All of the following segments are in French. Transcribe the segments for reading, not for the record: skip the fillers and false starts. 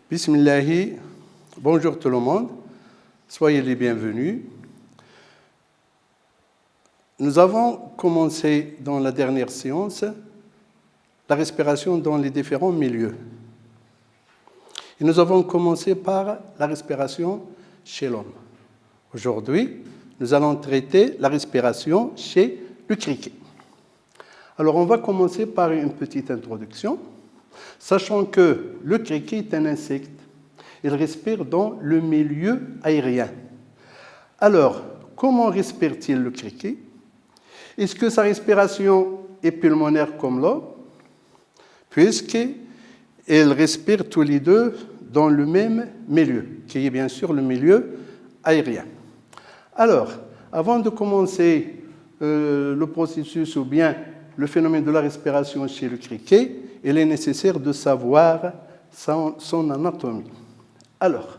Bismillahi, bonjour tout le monde, soyez les bienvenus. Nous avons commencé dans la dernière séance la respiration dans les différents milieux. Et nous avons commencé par la respiration chez l'homme. Aujourd'hui, nous allons traiter la respiration chez le criquet. Alors, on va commencer par une petite introduction, sachant que le criquet est un insecte. Il respire dans le milieu aérien. Alors, comment respire-t-il le criquet? Est-ce que sa respiration est pulmonaire comme l'homme? Puisqu'ils respirent tous les deux dans le même milieu, qui est bien sûr le milieu aérien. Alors, avant de commencer le processus ou bien le phénomène de la respiration chez le criquet, il est nécessaire de savoir son anatomie. Alors,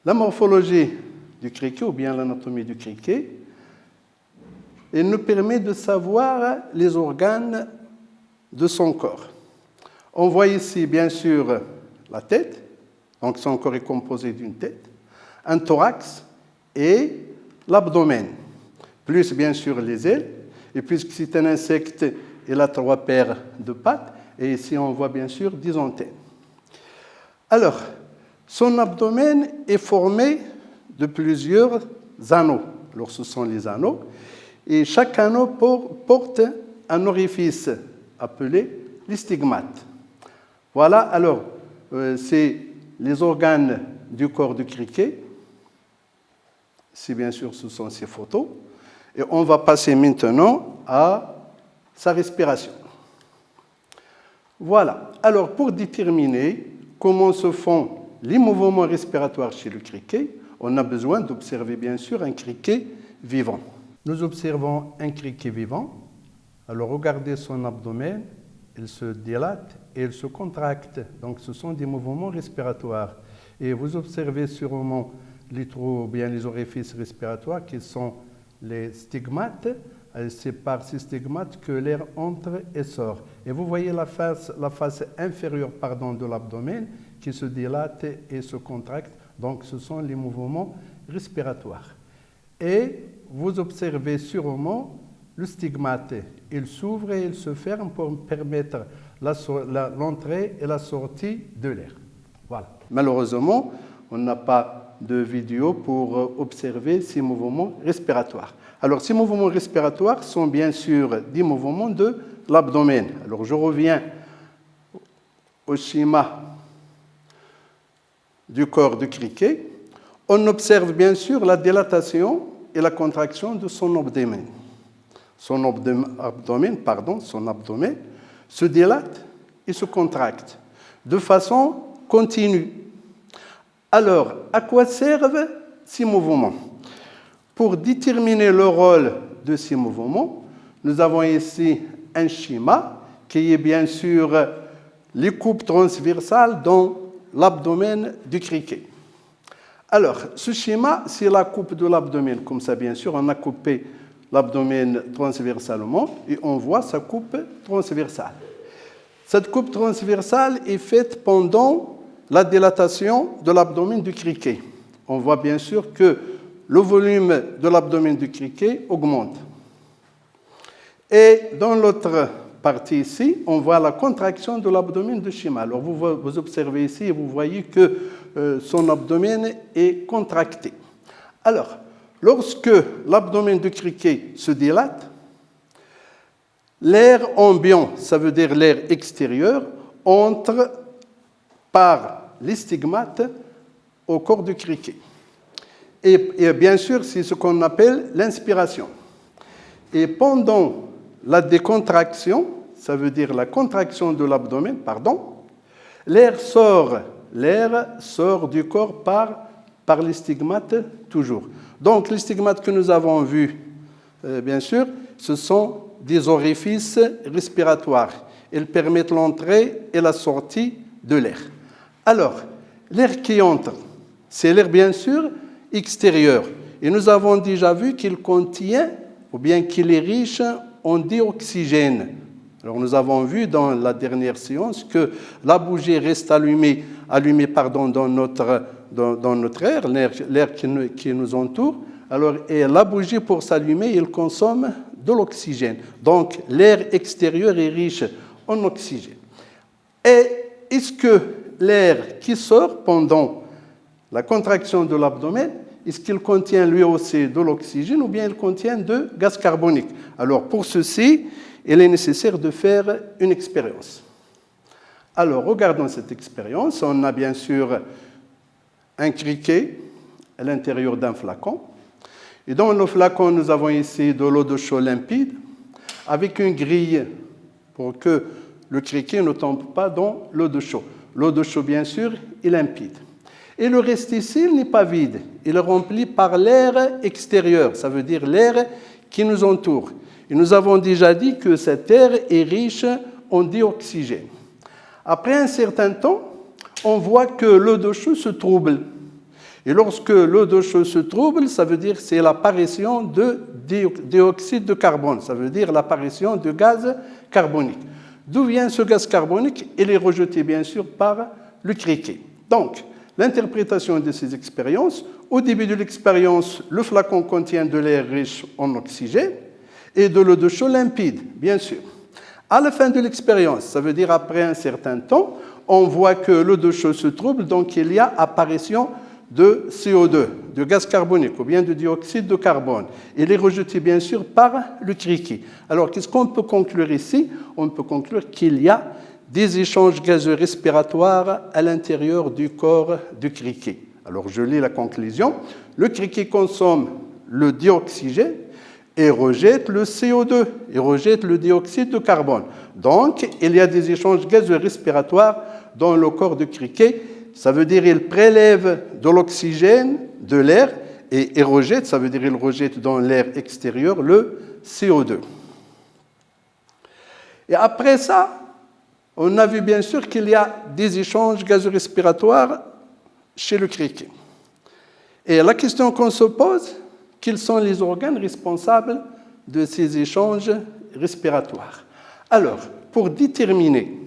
la morphologie du criquet ou bien l'anatomie du criquet, elle nous permet de savoir les organes de son corps. On voit ici, bien sûr, la tête, donc son corps est composé d'une tête, un thorax et l'abdomen, plus bien sûr les ailes, et puisque c'est un insecte, il a 3 paires de pattes, et ici on voit bien sûr 10 antennes. Alors, son abdomen est formé de plusieurs anneaux. Alors, ce sont les anneaux, et chaque anneau porte un orifice appelé les stigmates. Voilà, alors, c'est les organes du corps du criquet. Si bien sûr, ce sont ces photos. Et on va passer maintenant à sa respiration. Voilà. Alors, pour déterminer comment se font les mouvements respiratoires chez le criquet, on a besoin d'observer bien sûr un criquet vivant. Nous observons un criquet vivant. Alors, regardez son abdomen, il se dilate et il se contracte. Donc, ce sont des mouvements respiratoires. Et vous observez sûrement les trous, bien les orifices respiratoires qui sont les stigmates. C'est par ces stigmates que l'air entre et sort. Et vous voyez la face inférieure de l'abdomen qui se dilate et se contracte. Donc, ce sont les mouvements respiratoires. Et vous observez sûrement le stigmate. Il s'ouvre et il se ferme pour permettre l'entrée et la sortie de l'air. Voilà. Malheureusement, on n'a pas de vidéo pour observer ces mouvements respiratoires. Alors, ces mouvements respiratoires sont bien sûr des mouvements de l'abdomen. Alors, je reviens au schéma du corps du criquet. On observe bien sûr la dilatation et la contraction de son abdomen. Son abdomen se dilate et se contracte de façon continue. Alors, à quoi servent ces mouvements? Pour déterminer le rôle de ces mouvements, nous avons ici un schéma qui est bien sûr les coupes transversales dans l'abdomen du criquet. Alors, ce schéma, c'est la coupe de l'abdomen. Comme ça, bien sûr, on a coupé l'abdomen transversalement et on voit sa coupe transversale. Cette coupe transversale est faite pendant la dilatation de l'abdomen du criquet. On voit bien sûr que le volume de l'abdomen du criquet augmente. Et dans l'autre partie ici, on voit la contraction de l'abdomen du schéma. Alors vous observez ici et vous voyez que son abdomen est contracté. Alors, lorsque l'abdomen du criquet se dilate, l'air ambiant, ça veut dire l'air extérieur, entre par les stigmates au corps du criquet. Et bien sûr, c'est ce qu'on appelle l'inspiration. Et pendant la décontraction, ça veut dire la contraction de l'abdomen, l'air sort du corps par les stigmates toujours. Donc, les stigmates que nous avons vus, bien sûr, ce sont des orifices respiratoires. Ils permettent l'entrée et la sortie de l'air. Alors, l'air qui entre, c'est l'air, bien sûr, extérieur. Et nous avons déjà vu qu'il contient, ou bien qu'il est riche en dioxygène. Alors nous avons vu dans la dernière séance que la bougie reste allumée dans notre air, l'air qui nous entoure. Alors, et la bougie, pour s'allumer, elle consomme de l'oxygène. Donc l'air extérieur est riche en oxygène. Et est-ce que l'air qui sort pendant la contraction de l'abdomen, est-ce qu'il contient lui aussi de l'oxygène ou bien il contient de gaz carbonique? Alors pour ceci, il est nécessaire de faire une expérience. Alors regardons cette expérience. On a bien sûr un criquet à l'intérieur d'un flacon. Et dans le flacon, nous avons ici de l'eau de chaux limpide avec une grille pour que le criquet ne tombe pas dans l'eau de chaux. L'eau de chaux, bien sûr, est limpide. Et le reste ici, il n'est pas vide. Il est rempli par l'air extérieur, ça veut dire l'air qui nous entoure. Et nous avons déjà dit que cet air est riche en dioxygène. Après un certain temps, on voit que l'eau de chaux se trouble. Et lorsque l'eau de chaux se trouble, ça veut dire que c'est l'apparition de dioxyde de carbone, ça veut dire l'apparition de gaz carbonique. D'où vient ce gaz carbonique? Il est rejeté bien sûr par le criquet. Donc, l'interprétation de ces expériences, au début de l'expérience, le flacon contient de l'air riche en oxygène et de l'eau de chaux limpide, bien sûr. À la fin de l'expérience, ça veut dire après un certain temps, on voit que l'eau de chaux se trouble, donc il y a apparition de CO2, de gaz carbonique ou bien de dioxyde de carbone. Il est rejeté bien sûr par le criquet. Alors qu'est-ce qu'on peut conclure ici? On peut conclure qu'il y a des échanges gazeux respiratoires à l'intérieur du corps du criquet. Alors je lis la conclusion. Le criquet consomme le dioxygène et rejette le CO2, et rejette le dioxyde de carbone. Donc il y a des échanges gazeux respiratoires dans le corps du criquet. Ça veut dire qu'il prélève de l'oxygène, de l'air, et rejette, ça veut dire qu'il rejette dans l'air extérieur le CO2. Et après ça, on a vu bien sûr qu'il y a des échanges gazorespiratoires chez le criquet. Et la question qu'on se pose, quels sont les organes responsables de ces échanges respiratoires? Alors, pour déterminer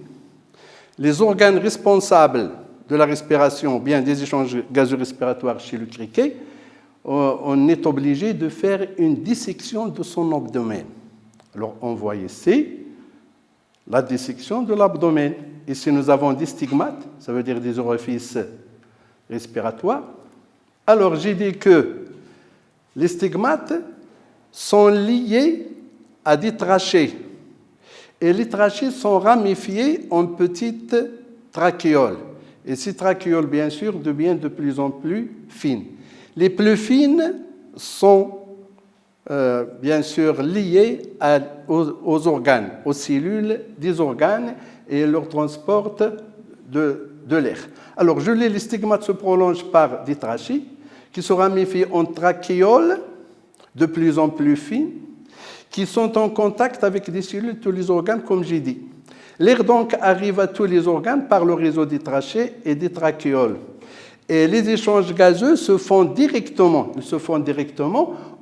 les organes responsables de la respiration, ou bien des échanges gazorespiratoires chez le criquet, on est obligé de faire une dissection de son abdomen. Alors, on voit ici la dissection de l'abdomen. Ici, nous avons des stigmates, ça veut dire des orifices respiratoires. Alors, j'ai dit que les stigmates sont liés à des trachées. Et les trachées sont ramifiées en petites trachéoles. Et ces trachéoles, bien sûr, deviennent de plus en plus fines. Les plus fines sont, bien sûr, liées aux organes, aux cellules des organes, et leur transportent de l'air. Alors, les stigmates se prolongent par des trachées qui se ramifient en trachéoles de plus en plus fines, qui sont en contact avec des cellules de tous les organes, comme j'ai dit. L'air donc arrive à tous les organes par le réseau des trachées et des trachéoles. Et les échanges gazeux se font directement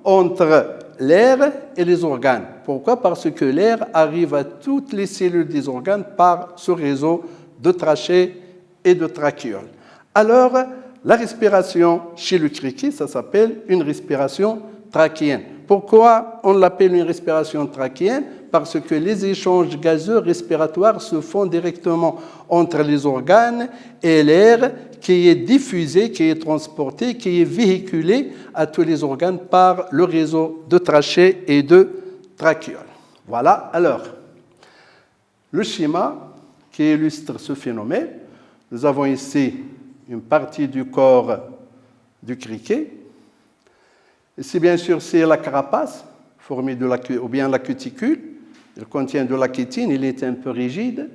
entre l'air et les organes. Pourquoi? Parce que l'air arrive à toutes les cellules des organes par ce réseau de trachées et de trachéoles. Alors, la respiration chez le criquet, ça s'appelle une respiration trachéenne. Pourquoi on l'appelle une respiration trachéenne? Parce que les échanges gazeux respiratoires se font directement entre les organes et l'air qui est diffusé, qui est transporté, qui est véhiculé à tous les organes par le réseau de trachées et de trachéoles. Voilà, alors, le schéma qui illustre ce phénomène. Nous avons ici une partie du corps du criquet. Ici, bien sûr, c'est la carapace, formée ou bien la cuticule. Il contient de la kétine, il est un peu rigide.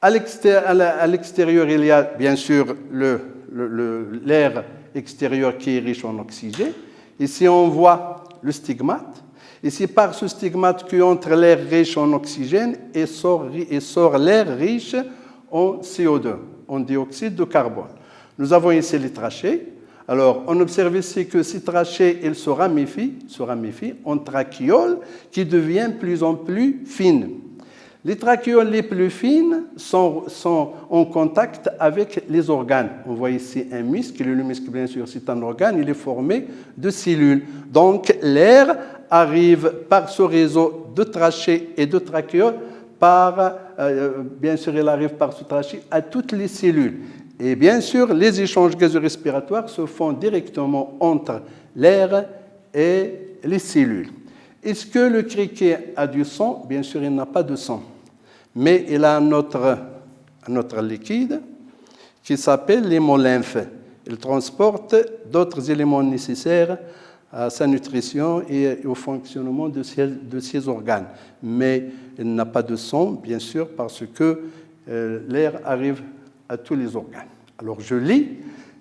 À l'extérieur, il y a bien sûr l'air extérieur qui est riche en oxygène. Ici, on voit le stigmate. Et c'est par ce stigmate qu'entre l'air riche en oxygène et sort l'air riche en CO2, en dioxyde de carbone. Nous avons ici les trachées. Alors, on observe ici que ces trachées, elles se ramifient en trachéoles qui deviennent plus en plus fines. Les trachéoles les plus fines sont en contact avec les organes. On voit ici un muscle, et le muscle, bien sûr, c'est un organe, il est formé de cellules. Donc, l'air arrive par ce réseau de trachées et de trachéoles, bien sûr, il arrive par ce trachée à toutes les cellules. Et bien sûr, les échanges gazorespiratoires se font directement entre l'air et les cellules. Est-ce que le criquet a du sang? Bien sûr, il n'a pas de sang. Mais il a un autre liquide qui s'appelle l'hémolymphe. Il transporte d'autres éléments nécessaires à sa nutrition et au fonctionnement de ses organes. Mais il n'a pas de sang, bien sûr, parce que l'air arrive à tous les organes. Alors je lis,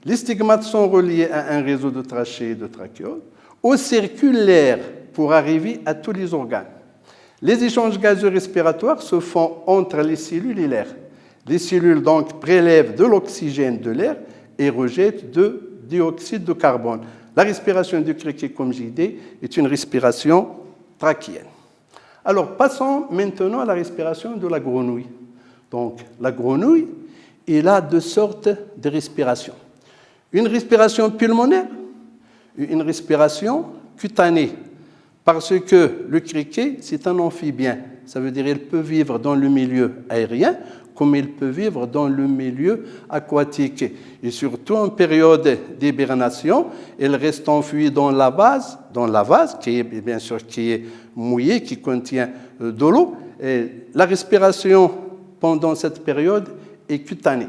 les stigmates sont reliés à un réseau de trachées et de trachéoles, où circule l'air pour arriver à tous les organes. Les échanges gazeux respiratoires se font entre les cellules et l'air. Les cellules donc prélèvent de l'oxygène de l'air et rejettent du dioxyde de carbone. La respiration du criquet, comme j'ai dit, est une respiration trachéenne. Alors passons maintenant à la respiration de la grenouille. Donc la grenouille, il a deux sortes de respiration. Une respiration pulmonaire et une respiration cutanée. Parce que le criquet, c'est un amphibien. Ça veut dire qu'il peut vivre dans le milieu aérien comme il peut vivre dans le milieu aquatique. Et surtout en période d'hibernation, il reste enfui dans la vase qui est bien sûr qui est mouillée, qui contient de l'eau. Et la respiration pendant cette période est cutanée.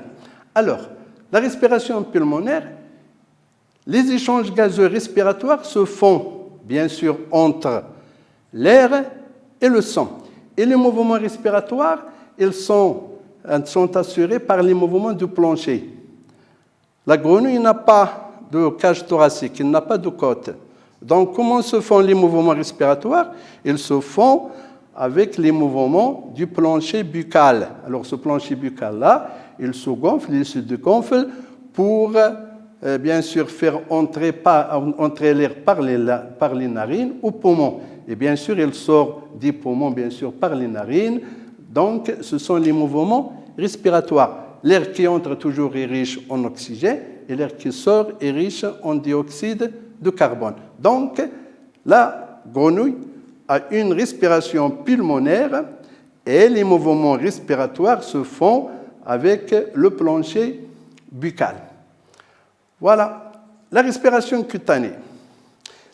Alors, la respiration pulmonaire, les échanges gazeux respiratoires se font bien sûr entre l'air et le sang. Et les mouvements respiratoires, ils sont assurés par les mouvements du plancher. La grenouille n'a pas de cage thoracique, elle n'a pas de côte. Donc, comment se font les mouvements respiratoires? Ils se font avec les mouvements du plancher buccal. Alors, ce plancher buccal-là, il se gonfle, il se dégonfle pour bien sûr faire entrer l'air par les narines aux poumons. Et bien sûr, il sort des poumons, bien sûr, par les narines. Donc, ce sont les mouvements respiratoires. L'air qui entre toujours est riche en oxygène et l'air qui sort est riche en dioxyde de carbone. Donc, la grenouille a une respiration pulmonaire et les mouvements respiratoires se font avec le plancher buccal. Voilà, la respiration cutanée.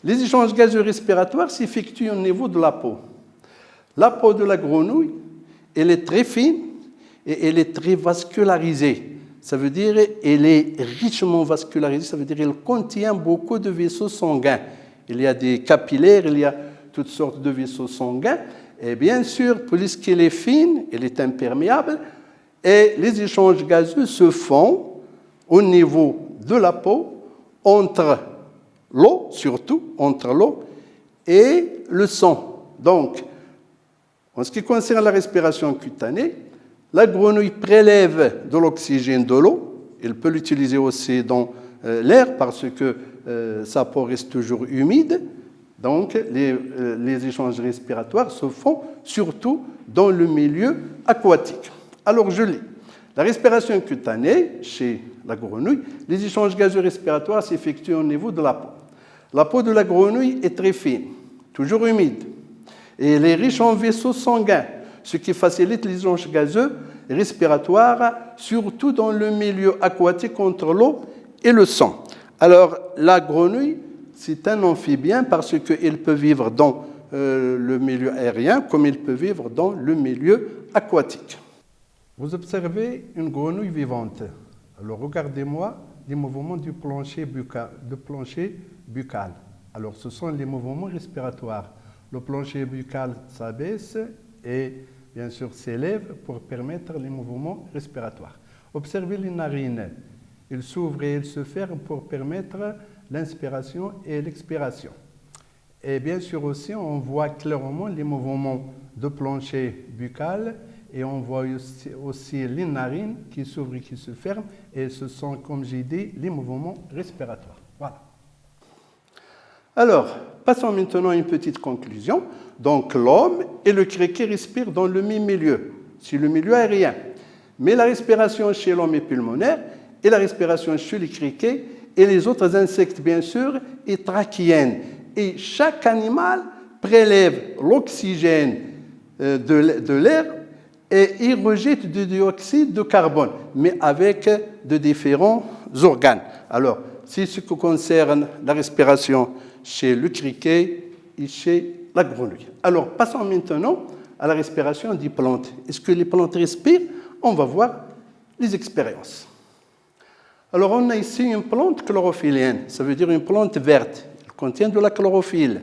Les échanges gazeux respiratoires s'effectuent au niveau de la peau. La peau de la grenouille, elle est très fine et elle est très vascularisée. Ça veut dire qu'elle est richement vascularisée, ça veut dire qu'elle contient beaucoup de vaisseaux sanguins. Il y a des capillaires, il y a toutes sortes de vaisseaux sanguins. Et bien sûr, puisqu'elle est fine, elle est imperméable, et les échanges gazeux se font au niveau de la peau, entre l'eau, surtout entre l'eau et le sang. Donc, en ce qui concerne la respiration cutanée, la grenouille prélève de l'oxygène de l'eau. Elle peut l'utiliser aussi dans l'air parce que sa peau reste toujours humide. Donc, les échanges respiratoires se font surtout dans le milieu aquatique. Alors, je lis. La respiration cutanée, chez la grenouille, les échanges gazeux respiratoires s'effectuent au niveau de la peau. La peau de la grenouille est très fine, toujours humide, et elle est riche en vaisseaux sanguins, ce qui facilite les échanges gazeux respiratoires, surtout dans le milieu aquatique entre l'eau et le sang. Alors, la grenouille, c'est un amphibien parce qu'il peut vivre dans le milieu aérien comme il peut vivre dans le milieu aquatique. Vous observez une grenouille vivante. Alors, regardez-moi les mouvements du plancher buccal. Alors, ce sont les mouvements respiratoires. Le plancher buccal s'abaisse et, bien sûr, s'élève pour permettre les mouvements respiratoires. Observez les narines. Ils s'ouvrent et ils se ferment pour permettre l'inspiration et l'expiration. Et bien sûr aussi, on voit clairement les mouvements de plancher buccal et on voit aussi les narines qui s'ouvrent et qui se ferment. Et ce sont, comme j'ai dit, les mouvements respiratoires. Voilà. Alors, passons maintenant à une petite conclusion. Donc, l'homme et le criquet respirent dans le même milieu, c'est le milieu aérien. Mais la respiration chez l'homme est pulmonaire et la respiration chez les criquets et les autres insectes, bien sûr, est trachéenne. Et chaque animal prélève l'oxygène de l'air et il rejette du dioxyde de carbone, mais avec de différents organes. Alors, c'est ce qui concerne la respiration chez le criquet et chez la grenouille. Alors, passons maintenant à la respiration des plantes. Est-ce que les plantes respirent? On va voir les expériences. Alors, on a ici une plante chlorophyllienne, ça veut dire une plante verte. Elle contient de la chlorophylle.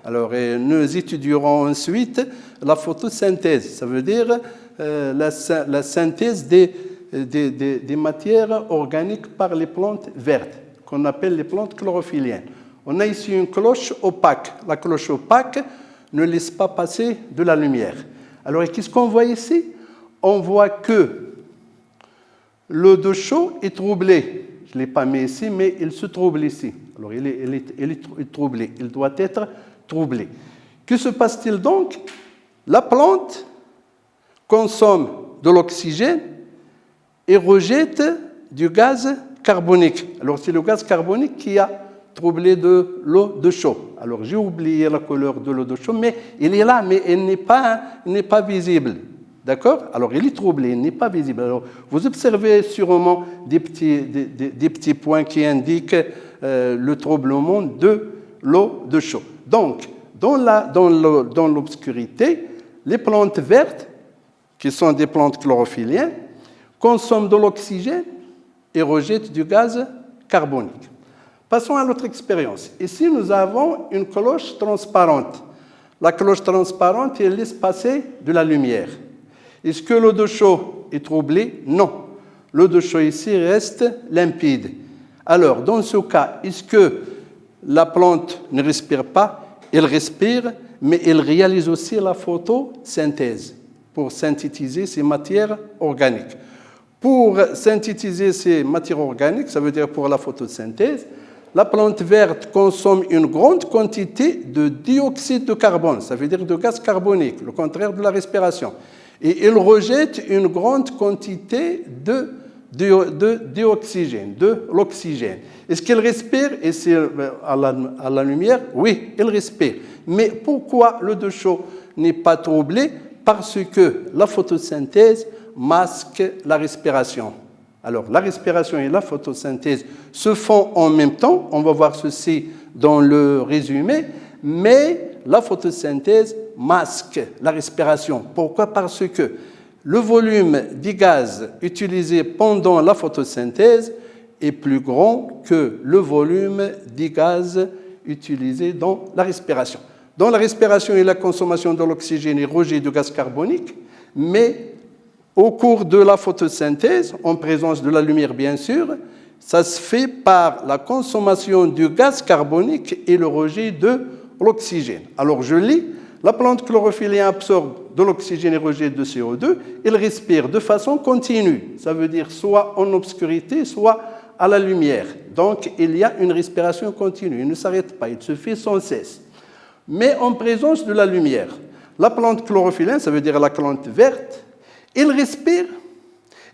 Alors, nous étudierons ensuite la photosynthèse, ça veut dire la synthèse des matières organiques par les plantes vertes, qu'on appelle les plantes chlorophylliennes. On a ici une cloche opaque. La cloche opaque ne laisse pas passer de la lumière. Alors, qu'est-ce qu'on voit ici? On voit que l'eau de chaud est troublée. Je ne l'ai pas mis ici, mais il se trouble ici. Alors, il est troublé. Il doit être troublé. Que se passe-t-il donc? La plante consomme de l'oxygène et rejette du gaz carbonique. Alors, c'est le gaz carbonique qui a troublé de l'eau de chaud. Alors, j'ai oublié la couleur de l'eau de chaud, mais il est là, mais il n'est pas visible. D'accord? Alors, il est troublé, il n'est pas visible. Alors, vous observez sûrement des petits points qui indiquent le troublement de l'eau de chaud. Donc, dans l'obscurité, les plantes vertes, qui sont des plantes chlorophylliennes, consomment de l'oxygène et rejettent du gaz carbonique. Passons à l'autre expérience. Ici, nous avons une cloche transparente. La cloche transparente, elle laisse passer de la lumière. Est-ce que l'eau de chaud est troublée? Non. L'eau de chaud ici reste limpide. Alors, dans ce cas, est-ce que la plante ne respire pas? Elle respire, mais elle réalise aussi la photosynthèse pour synthétiser ces matières organiques. Pour synthétiser ces matières organiques, ça veut dire pour la photosynthèse, la plante verte consomme une grande quantité de dioxyde de carbone, ça veut dire de gaz carbonique, le contraire de la respiration. Et elle rejette une grande quantité d'oxygène, de l'oxygène. Est-ce qu'elle respire? Et c'est à la lumière? Oui, elle respire. Mais pourquoi l'eau de chaud n'est pas troublée? Parce que la photosynthèse masque la respiration. Alors, la respiration et la photosynthèse se font en même temps. On va voir ceci dans le résumé. Mais la photosynthèse masque la respiration. Pourquoi? Parce que le volume du gaz utilisé pendant la photosynthèse est plus grand que le volume du gaz utilisé dans la respiration. Dans la respiration et la consommation de l'oxygène et rejet de gaz carbonique, mais au cours de la photosynthèse, en présence de la lumière bien sûr, ça se fait par la consommation du gaz carbonique et le rejet de l'oxygène. Alors je lis, la plante chlorophyllien absorbe de l'oxygène et rejette de CO2, elle respire de façon continue, ça veut dire soit en obscurité, soit à la lumière. Donc il y a une respiration continue, il ne s'arrête pas, il se fait sans cesse. Mais en présence de la lumière, la plante chlorophyllien, ça veut dire la plante verte, elle respire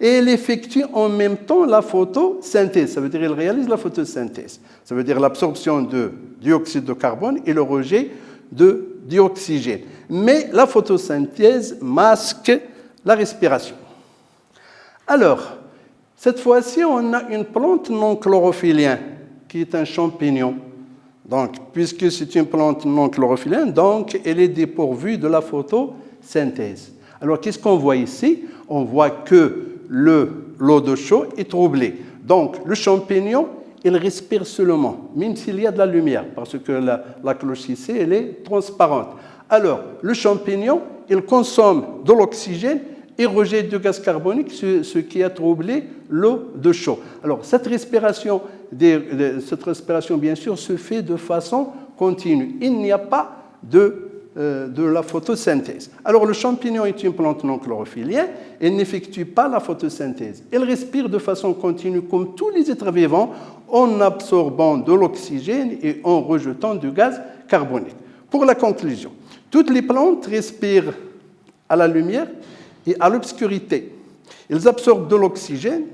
et elle effectue en même temps la photosynthèse. Ça veut dire qu'elle réalise la photosynthèse. Ça veut dire l'absorption de dioxyde de carbone et le rejet de dioxygène. Mais la photosynthèse masque la respiration. Alors, cette fois-ci, on a une plante non chlorophyllien qui est un champignon. Donc, puisque c'est une plante non chlorophyllien, donc elle est dépourvue de la photosynthèse. Alors, qu'est-ce qu'on voit ici? On voit que l'eau de chaud est troublée. Donc, le champignon, il respire seulement, même s'il y a de la lumière, parce que la cloche ici, elle est transparente. Alors, le champignon, il consomme de l'oxygène et rejette du gaz carbonique, ce qui a troublé l'eau de chaud. Alors, cette respiration, bien sûr, se fait de façon continue. Il n'y a pas de la photosynthèse. Alors, le champignon est une plante non chlorophyllien, elle n'effectue pas la photosynthèse. Elle respire de façon continue comme tous les êtres vivants en absorbant de l'oxygène et en rejetant du gaz carbonique. Pour la conclusion, toutes les plantes respirent à la lumière et à l'obscurité. Ils absorbent de l'oxygène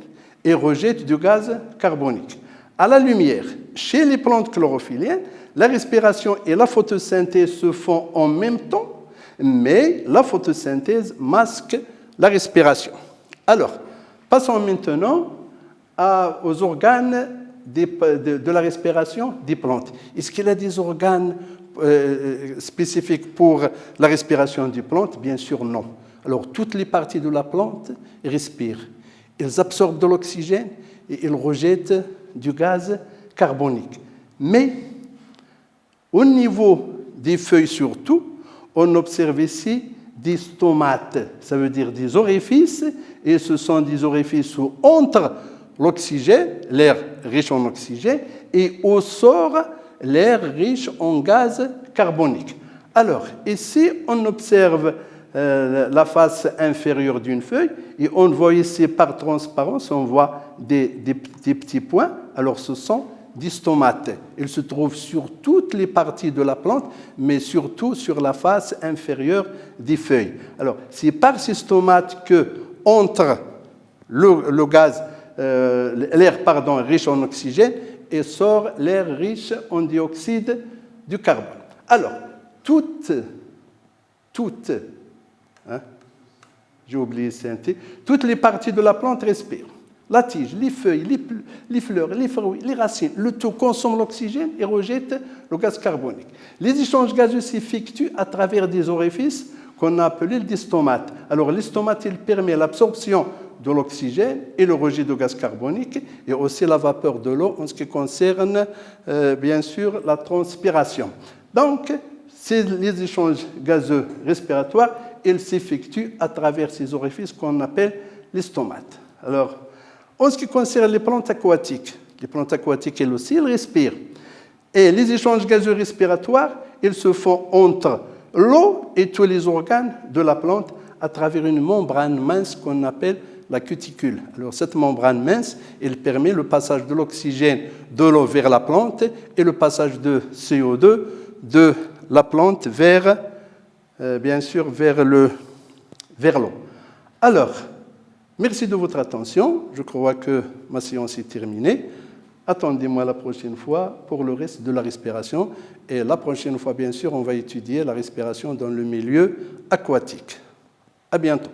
et rejettent du gaz carbonique. À la lumière, chez les plantes chlorophylliennes, la respiration et la photosynthèse se font en même temps, mais la photosynthèse masque la respiration. Alors, passons maintenant aux organes de la respiration des plantes. Est-ce qu'il y a des organes spécifiques pour la respiration des plantes? Bien sûr, non. Alors, toutes les parties de la plante respirent. Ils absorbent de l'oxygène et ils rejettent du gaz carbonique. Mais, au niveau des feuilles surtout, on observe ici des stomates, ça veut dire des orifices, et ce sont des orifices où entre l'oxygène, l'air riche en oxygène, et au sort l'air riche en gaz carbonique. Alors, ici, on observe la face inférieure d'une feuille, et on voit ici par transparence, on voit des petits points. Alors, ce sont des stomates. Ils se trouvent sur toutes les parties de la plante, mais surtout sur la face inférieure des feuilles. Alors, c'est par ces stomates que entre l'air riche en oxygène et sort l'air riche en dioxyde de carbone. Alors, toutes, j'ai oublié toutes les parties de la plante respirent. La tige, les feuilles, les fleurs, les fruits, les racines, le tout consomme l'oxygène et rejette le gaz carbonique. Les échanges gazeux s'effectuent à travers des orifices qu'on a appelés des stomates. Alors, les stomates, ils permettent l'absorption de l'oxygène et le rejet de gaz carbonique et aussi la vapeur de l'eau en ce qui concerne, bien sûr, la transpiration. Donc, les échanges gazeux respiratoires, ils s'effectuent à travers ces orifices qu'on appelle les stomates. Alors, en ce qui concerne les plantes aquatiques, elles aussi, elles respirent. Et les échanges gazeux respiratoires, ils se font entre l'eau et tous les organes de la plante à travers une membrane mince qu'on appelle la cuticule. Alors, cette membrane mince, elle permet le passage de l'oxygène de l'eau vers la plante et le passage de CO2 de la plante vers l'eau. Alors, merci de votre attention. Je crois que ma séance est terminée. Attendez-moi la prochaine fois pour le reste de la respiration. Et la prochaine fois, bien sûr, on va étudier la respiration dans le milieu aquatique. À bientôt.